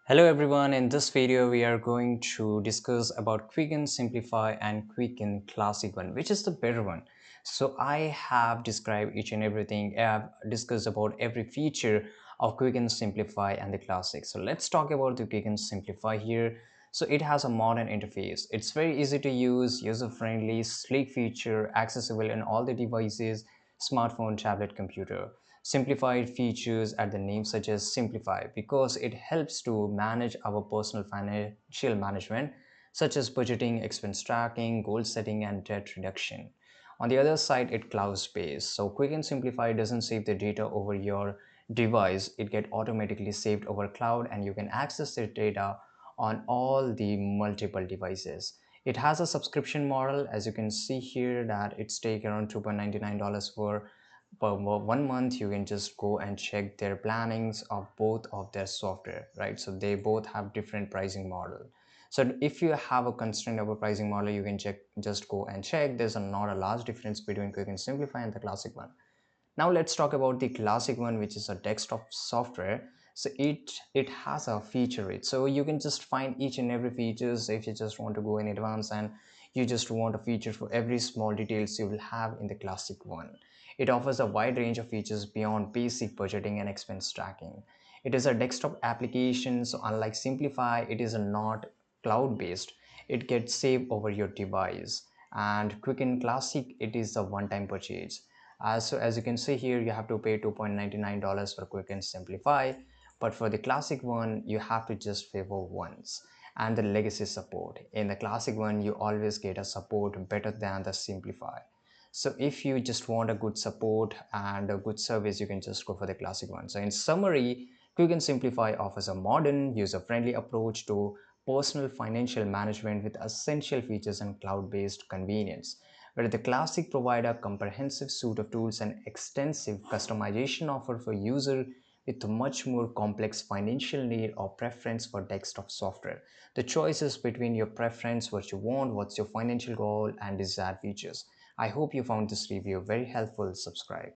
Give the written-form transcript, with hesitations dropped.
Hello everyone, in this video we are going to discuss about Quicken Simplify and Quicken Classic one, which is the better one. So I have described each and everything. I have discussed about every feature of Quicken Simplify and the Classic. So let's talk about the Quicken Simplify here. So it has a modern interface. It's very easy to use, user-friendly, sleek feature, accessible in all the devices, smartphone, tablet, computer. Simplified features at the name such as Simplify because it helps to manage our personal financial management such as budgeting, expense tracking, goal setting, and debt reduction. On the other side, it cloud based. So Quick and Simplify doesn't save the data over your device. It get automatically saved over cloud and you can access the data on all the multiple devices. It has a subscription model, as you can see here, that it's take around $2.99 for per 1 month. You can just go and check their plannings of both of their software, right? So they both have different pricing model. So if you have a constraint of a pricing model, you can check, just go and check. There's not a large difference between Quick and Simplify and the classic one. Now let's talk about the classic one, which is a desktop software. So it has a feature rate, so you can just find each and every features. If you just want to go in advance and you just want a feature for every small details, you will have in the classic one. It offers a wide range of features beyond basic budgeting and expense tracking. It is a desktop application, so unlike Simplify, it is not cloud based. It gets saved over your device. And Quicken Classic, it is a one-time purchase. So as you can see here, you have to pay $2.99 for Quick and Simplify, but for the classic one, you have to just pay for once. And the legacy support. In the classic one, you always get a support better than the Simplify. So if you just want a good support and a good service, you can just go for the classic one. So in summary, Quick and Simplify offers a modern, user-friendly approach to personal financial management with essential features and cloud-based convenience, where the classic provide a comprehensive suite of tools and extensive customization offer for user with much more complex financial need or preference for desktop software. The choice is between your preference, what you want, what's your financial goal, and desired features. I hope you found this review very helpful. Subscribe.